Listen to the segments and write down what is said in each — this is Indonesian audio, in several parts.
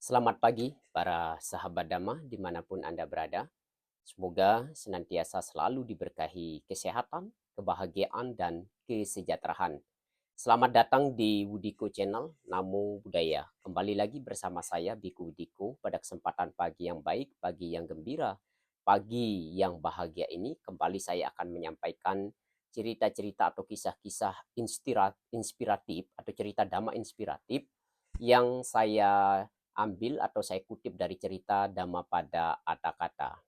Selamat pagi para sahabat Dhamma dimanapun Anda berada. Semoga senantiasa selalu diberkahi kesehatan, kebahagiaan, dan kesejahteraan. Selamat datang di Wudiko Channel Namo Buddhaya. Kembali lagi bersama saya Biku Wudiko pada kesempatan pagi yang baik, pagi yang gembira, pagi yang bahagia ini. Kembali saya akan menyampaikan cerita-cerita atau kisah-kisah inspiratif atau cerita Dhamma inspiratif yang saya ambil atau saya kutip dari cerita Dhammapada Atthakatha.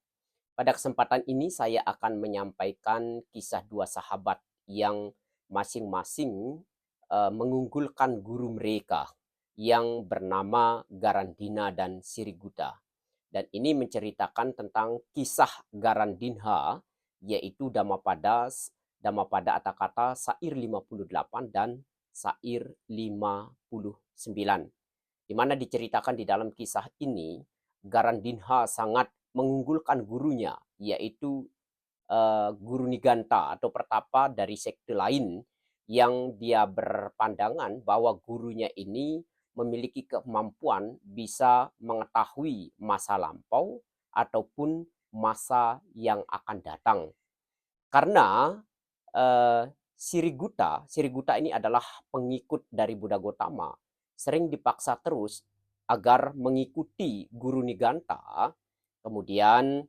Pada kesempatan ini saya akan menyampaikan kisah dua sahabat yang masing-masing mengunggulkan guru mereka yang bernama Garandina dan Siriguta. Dan ini menceritakan tentang kisah Garandinha, yaitu Dhammapada Atthakatha Sair 58 dan Sair 59, di mana diceritakan di dalam kisah ini Garandinha sangat mengunggulkan gurunya, yaitu Guru Niganta atau Pertapa dari sekte lain, yang dia berpandangan bahwa gurunya ini memiliki kemampuan bisa mengetahui masa lampau ataupun masa yang akan datang. Karena Siriguta ini adalah pengikut dari Buddha Gotama, sering dipaksa terus agar mengikuti Guru Niganta. Kemudian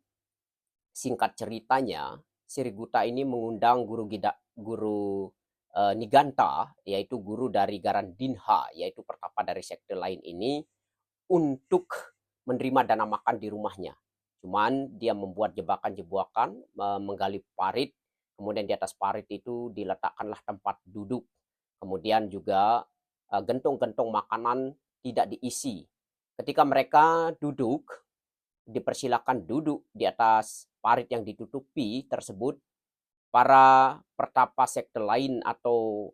singkat ceritanya, Siriguta ini mengundang guru Niganta, yaitu guru dari Garandinha, yaitu pertapa dari sekte lain ini, untuk menerima dana makan di rumahnya. Cuman dia membuat jebakan-jebakan, menggali parit, kemudian di atas parit itu diletakkanlah tempat duduk. Kemudian juga gentong-gentong makanan tidak diisi. Ketika mereka duduk, dipersilakan duduk di atas parit yang ditutupi tersebut, para pertapa sekte lain atau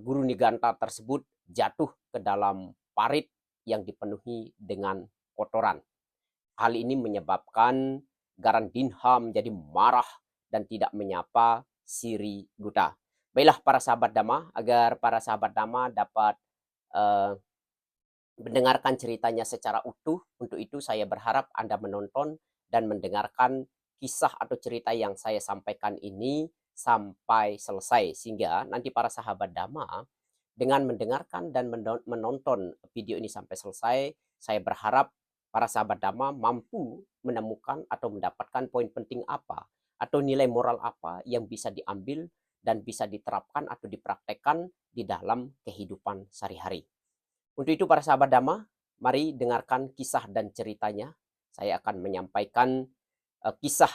guru Niganta tersebut jatuh ke dalam parit yang dipenuhi dengan kotoran. Hal ini menyebabkan Garandinha menjadi marah dan tidak menyapa Siriguta. Baiklah para sahabat Dhamma, agar para sahabat Dhamma dapat uh, mendengarkan ceritanya secara utuh. Untuk itu saya berharap Anda menonton dan mendengarkan kisah atau cerita yang saya sampaikan ini sampai selesai, sehingga nanti para sahabat Dhamma dengan mendengarkan dan menonton video ini sampai selesai, saya berharap para sahabat Dhamma mampu menemukan atau mendapatkan poin penting apa atau nilai moral apa yang bisa diambil dan bisa diterapkan atau dipraktekkan di dalam kehidupan sehari-hari. Untuk itu para sahabat Dhamma, mari dengarkan kisah dan ceritanya. Saya akan menyampaikan kisah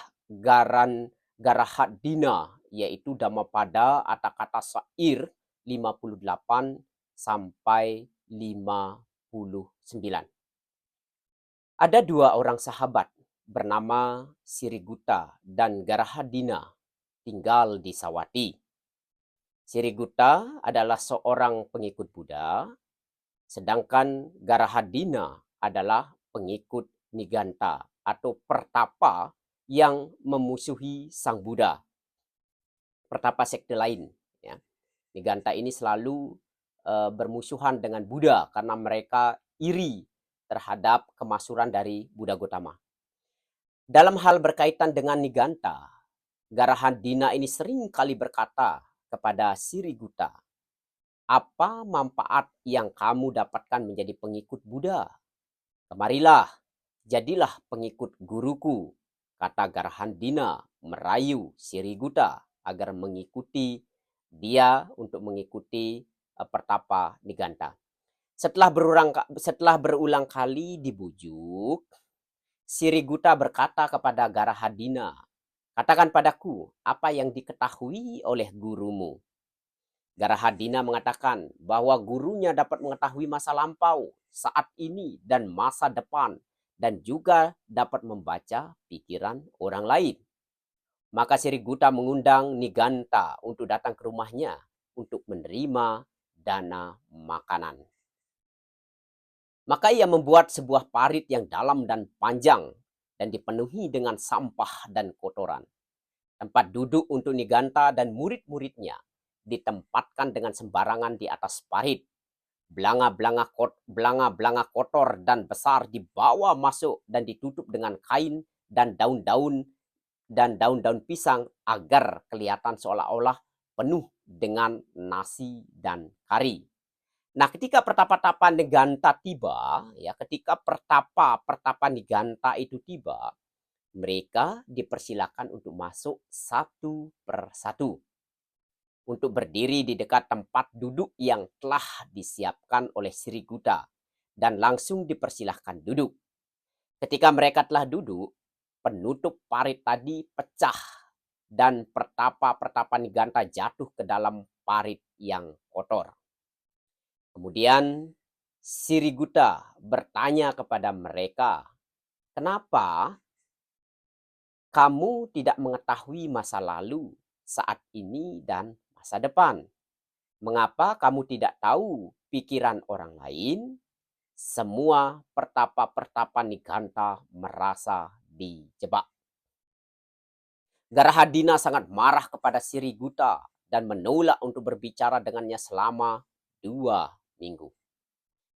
Garahadina, yaitu Dhammapada Atthakatha Sair 58 sampai 59. Ada dua orang sahabat bernama Siriguta dan Garahadina tinggal di Sawati. Siriguta adalah seorang pengikut Buddha, sedangkan Garahadina adalah pengikut Niganta atau pertapa yang memusuhi Sang Buddha, pertapa sekte lain. Ya. Niganta ini selalu bermusuhan dengan Buddha karena mereka iri terhadap kemasyhuran dari Buddha Gotama. Dalam hal berkaitan dengan Niganta, Garahadina ini sering kali berkata kepada Siriguta, "Apa manfaat yang kamu dapatkan menjadi pengikut Buddha? Kemarilah, jadilah pengikut guruku," kata Garhandina merayu Siriguta agar mengikuti dia untuk mengikuti pertapa Niganta. Setelah berulang kali dibujuk, Siriguta berkata kepada Garahadina, "Katakan padaku apa yang diketahui oleh gurumu." Garahadina mengatakan bahwa gurunya dapat mengetahui masa lampau, saat ini, dan masa depan, dan juga dapat membaca pikiran orang lain. Maka Siriguta mengundang Niganta untuk datang ke rumahnya untuk menerima dana makanan. Maka ia membuat sebuah parit yang dalam dan panjang dan dipenuhi dengan sampah dan kotoran. Tempat duduk untuk Niganta dan murid-muridnya ditempatkan dengan sembarangan di atas parit. Belanga-belanga kotor dan besar dibawa masuk dan ditutup dengan kain dan daun-daun pisang agar kelihatan seolah-olah penuh dengan nasi dan kari. Nah, ketika pertapa-tapa Niganta tiba, ya, ketika pertapa Niganta itu tiba, mereka dipersilakan untuk masuk satu persatu untuk berdiri di dekat tempat duduk yang telah disiapkan oleh Sriguta dan langsung dipersilahkan duduk. Ketika mereka telah duduk, penutup parit tadi pecah dan pertapa Niganta jatuh ke dalam parit yang kotor. Kemudian Sriguta bertanya kepada mereka, "Kenapa kamu tidak mengetahui masa lalu, saat ini, dan masa depan? Mengapa kamu tidak tahu pikiran orang lain?" Semua pertapa Niganta merasa dijebak. Garahadina sangat marah kepada Sriguta dan menolak untuk berbicara dengannya selama 2 minggu.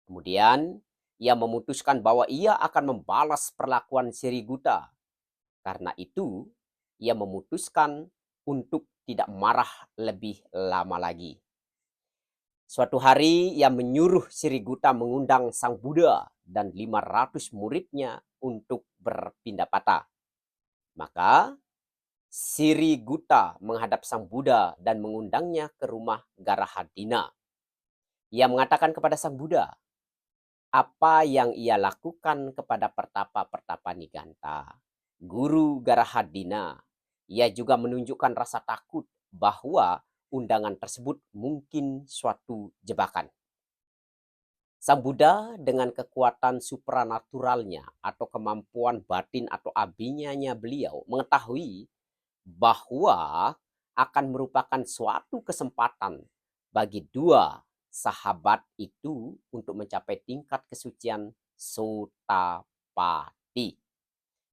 Kemudian ia memutuskan bahwa ia akan membalas perlakuan Sriguta. Karena itu, ia memutuskan untuk tidak marah lebih lama lagi. Suatu hari ia menyuruh Sriguta mengundang Sang Buddha dan 500 muridnya untuk berpindah patah. Maka Sriguta menghadap Sang Buddha dan mengundangnya ke rumah Garahadina. Ia mengatakan kepada Sang Buddha apa yang ia lakukan kepada pertapa Niganta, guru Garahadina. Ia juga menunjukkan rasa takut bahwa undangan tersebut mungkin suatu jebakan. Sang Buddha dengan kekuatan supranaturalnya atau kemampuan batin atau abhinyanya beliau mengetahui bahwa akan merupakan suatu kesempatan bagi dua sahabat itu untuk mencapai tingkat kesucian Sotapati.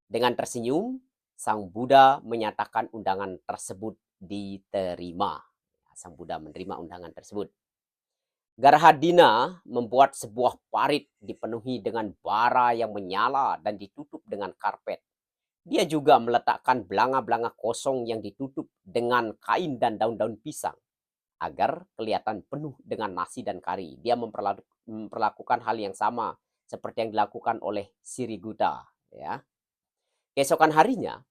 Dengan tersenyum, Sang Buddha menyatakan undangan tersebut diterima. Sang Buddha menerima undangan tersebut. Garahadina membuat sebuah parit dipenuhi dengan bara yang menyala dan ditutup dengan karpet. Dia juga meletakkan belanga-belanga kosong yang ditutup dengan kain dan daun-daun pisang agar kelihatan penuh dengan nasi dan kari. Dia memperlakukan hal yang sama seperti yang dilakukan oleh Sriguta. Ya. Keesokan harinya,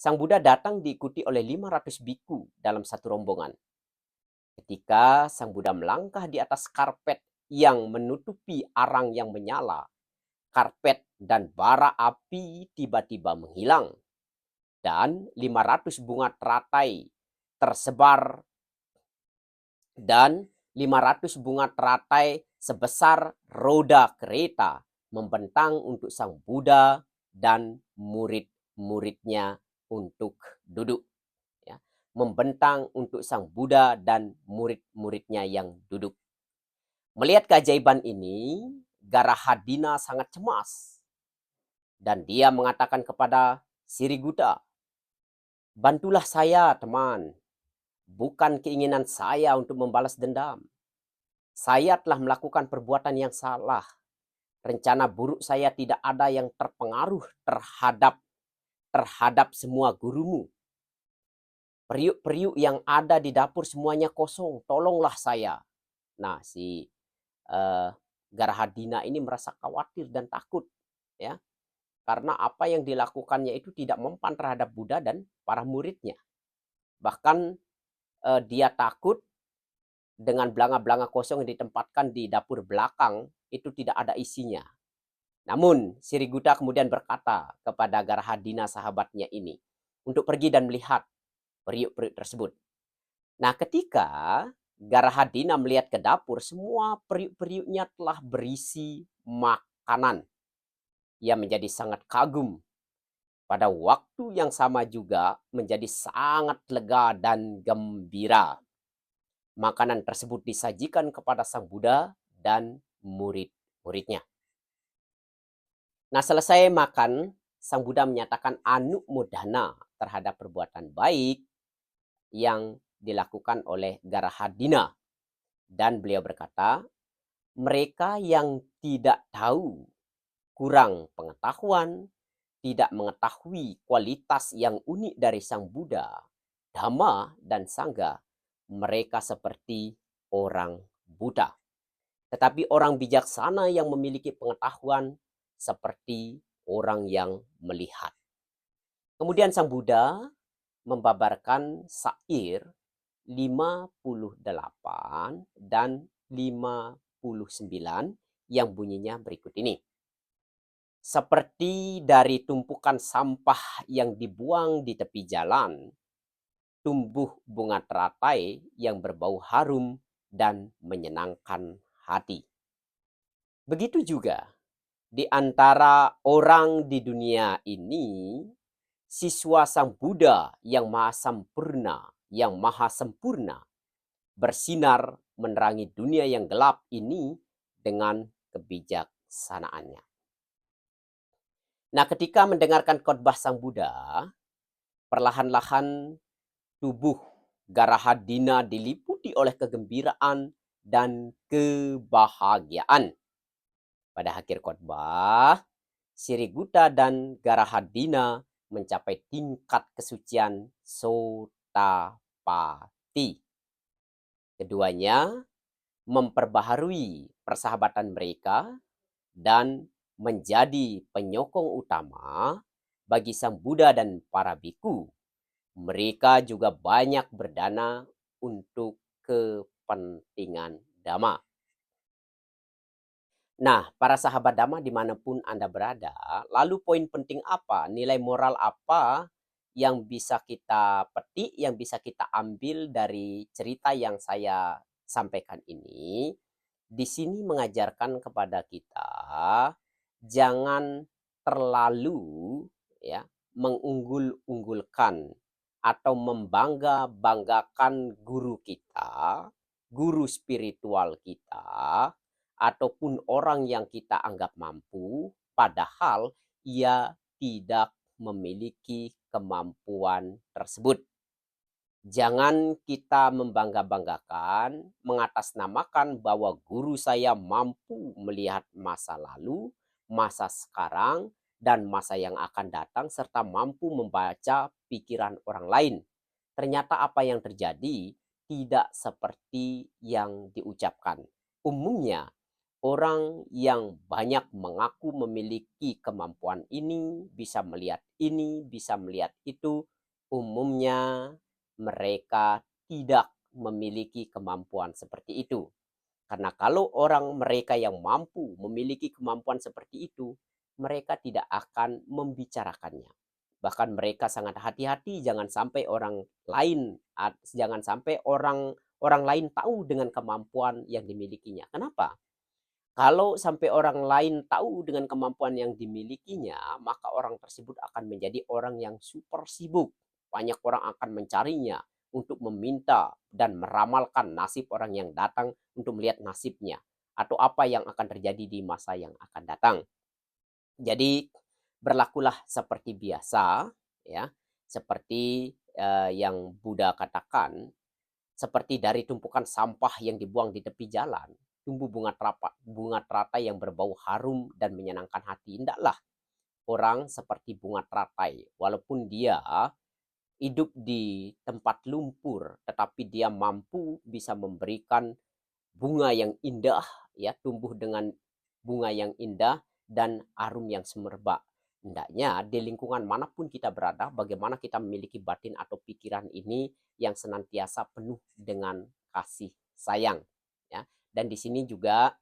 Sang Buddha datang diikuti oleh 500 biku dalam satu rombongan. Ketika Sang Buddha melangkah di atas karpet yang menutupi arang yang menyala, karpet dan bara api tiba-tiba menghilang. Dan 500 bunga teratai tersebar dan 500 bunga teratai sebesar roda kereta membentang untuk Sang Buddha dan murid-muridnya untuk duduk. Ya, membentang untuk Sang Buddha dan murid-muridnya yang duduk. Melihat keajaiban ini, Garahadina sangat cemas. Dan dia mengatakan kepada Sriguta, "Bantulah saya, teman. Bukan keinginan saya untuk membalas dendam. Saya telah melakukan perbuatan yang salah. Rencana buruk saya tidak ada yang terpengaruh terhadap semua gurumu. Periuk-periuk yang ada di dapur semuanya kosong. Tolonglah saya." Nah, si Garahadina ini merasa khawatir dan takut, ya, karena apa yang dilakukannya itu tidak mempan terhadap Buddha dan para muridnya. Bahkan dia takut dengan belanga-belanga kosong yang ditempatkan di dapur belakang itu tidak ada isinya. Namun Sriguta kemudian berkata kepada Garahadina sahabatnya ini untuk pergi dan melihat periuk-periuk tersebut. Nah, ketika Garahadina melihat ke dapur, semua periuk-periuknya telah berisi makanan. Ia menjadi sangat kagum. Pada waktu yang sama juga menjadi sangat lega dan gembira. Makanan tersebut disajikan kepada Sang Buddha dan murid-muridnya. Nah, selesai makan, Sang Buddha menyatakan anumodana terhadap perbuatan baik yang dilakukan oleh Garahadina. Dan beliau berkata, mereka yang tidak tahu, kurang pengetahuan, tidak mengetahui kualitas yang unik dari Sang Buddha, Dhamma, dan Sangha, mereka seperti orang buta. Tetapi orang bijaksana yang memiliki pengetahuan seperti orang yang melihat. Kemudian Sang Buddha membabarkan syair 58 dan 59 yang bunyinya berikut ini. Seperti dari tumpukan sampah yang dibuang di tepi jalan, tumbuh bunga teratai yang berbau harum dan menyenangkan hati. Begitu juga di antara orang di dunia ini, siswa Sang Buddha yang maha sempurna, bersinar menerangi dunia yang gelap ini dengan kebijaksanaannya. Nah, ketika mendengarkan khotbah Sang Buddha, perlahan-lahan tubuh Garahadina diliputi oleh kegembiraan dan kebahagiaan. Pada akhir khotbah, Siriguta dan Garahadina mencapai tingkat kesucian Sotapati. Keduanya memperbaharui persahabatan mereka dan menjadi penyokong utama bagi Sang Buddha dan para biku. Mereka juga banyak berdana untuk kepentingan Dhamma. Nah, para sahabat Dhamma dimanapun Anda berada, lalu poin penting apa, nilai moral apa yang bisa kita petik, yang bisa kita ambil dari cerita yang saya sampaikan ini? Di sini mengajarkan kepada kita jangan terlalu ya mengunggul-unggulkan atau membangga-banggakan guru kita, guru spiritual kita, ataupun orang yang kita anggap mampu, padahal ia tidak memiliki kemampuan tersebut. Jangan kita membangga-banggakan, mengatasnamakan bahwa guru saya mampu melihat masa lalu, masa sekarang, dan masa yang akan datang, serta mampu membaca pikiran orang lain. Ternyata apa yang terjadi tidak seperti yang diucapkan. Umumnya, orang yang banyak mengaku memiliki kemampuan ini, bisa melihat ini, bisa melihat itu, umumnya mereka tidak memiliki kemampuan seperti itu. Karena kalau orang mereka yang mampu memiliki kemampuan seperti itu, mereka tidak akan membicarakannya. Bahkan mereka sangat hati-hati jangan sampai orang lain orang lain tahu dengan kemampuan yang dimilikinya. Kenapa? Kalau sampai orang lain tahu dengan kemampuan yang dimilikinya, maka orang tersebut akan menjadi orang yang super sibuk. Banyak orang akan mencarinya untuk meminta dan meramalkan nasib orang yang datang untuk melihat nasibnya atau apa yang akan terjadi di masa yang akan datang. Jadi berlakulah seperti biasa ya, seperti yang Buddha katakan, seperti dari tumpukan sampah yang dibuang di tepi jalan, tumbuh bunga teratai yang berbau harum dan menyenangkan hati. Hendaklah orang seperti bunga teratai, walaupun dia hidup di tempat lumpur, tetapi dia mampu bisa memberikan bunga yang indah, ya, tumbuh dengan bunga yang indah dan harum yang semerbak. Hendaknya di lingkungan manapun kita berada, bagaimana kita memiliki batin atau pikiran ini yang senantiasa penuh dengan kasih sayang. Ya. Dan di sini juga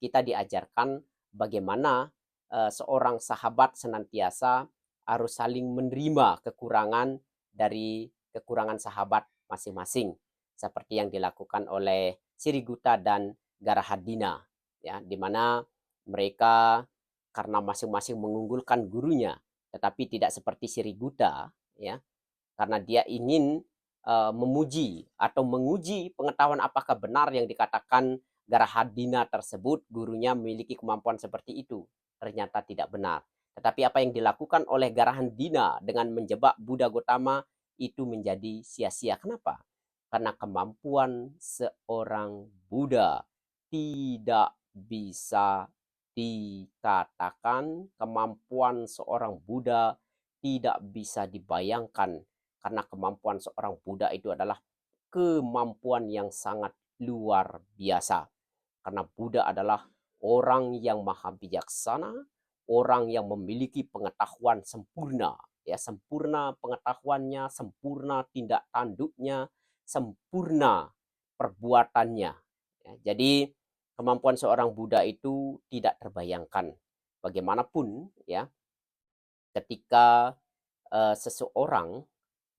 kita diajarkan bagaimana seorang sahabat senantiasa harus saling menerima kekurangan dari kekurangan sahabat masing-masing. Seperti yang dilakukan oleh Siriguta dan Garahadina. Ya, di mana mereka karena masing-masing mengunggulkan gurunya, tetapi tidak seperti Siriguta, ya, karena dia ingin memuji atau menguji pengetahuan apakah benar yang dikatakan Garahadina tersebut, gurunya memiliki kemampuan seperti itu. Ternyata tidak benar. Tetapi apa yang dilakukan oleh Garahadina dengan menjebak Buddha Gotama itu menjadi sia-sia. Kenapa? Karena kemampuan seorang Buddha tidak bisa dikatakan, kemampuan seorang Buddha tidak bisa dibayangkan, karena kemampuan seorang Buddha itu adalah kemampuan yang sangat luar biasa. Karena Buddha adalah orang yang maha bijaksana, orang yang memiliki pengetahuan sempurna, ya, sempurna pengetahuannya, sempurna tindak tanduknya, sempurna perbuatannya. Ya, jadi kemampuan seorang Buddha itu tidak terbayangkan. Bagaimanapun ya, ketika seseorang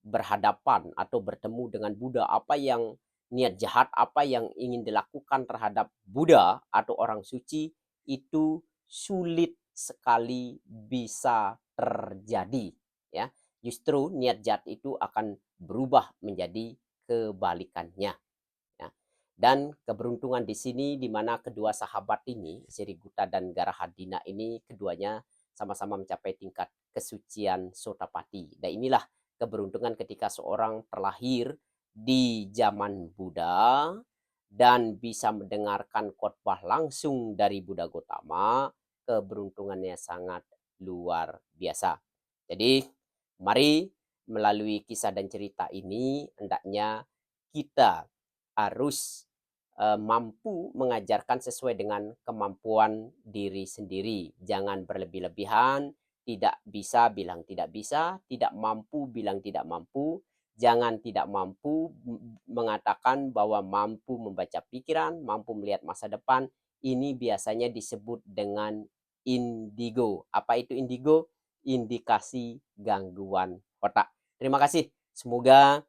berhadapan atau bertemu dengan Buddha, apa yang niat jahat, apa yang ingin dilakukan terhadap Buddha atau orang suci itu sulit sekali bisa terjadi, ya. Justru niat jahat itu akan berubah menjadi kebalikannya, ya. Dan keberuntungan di sini di mana kedua sahabat ini, Siriguta dan Garahadina ini, keduanya sama-sama mencapai tingkat kesucian Sotapati. Dan inilah keberuntungan ketika seorang terlahir di zaman Buddha dan bisa mendengarkan khotbah langsung dari Buddha Gotama, keberuntungannya sangat luar biasa. Jadi, mari melalui kisah dan cerita ini hendaknya kita harus mampu mengajarkan sesuai dengan kemampuan diri sendiri. Jangan berlebih-lebihan, tidak bisa bilang tidak bisa, tidak mampu bilang tidak mampu, jangan tidak mampu mengatakan bahwa mampu membaca pikiran, mampu melihat masa depan. Ini biasanya disebut dengan indigo. Apa itu indigo? Indikasi gangguan otak. Terima kasih. Semoga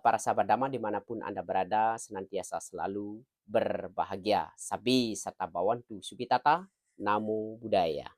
para sahabat Dhamma dimanapun Anda berada senantiasa selalu berbahagia. Sabi Sata Bawantu Sukitata. Namo Buddhaya.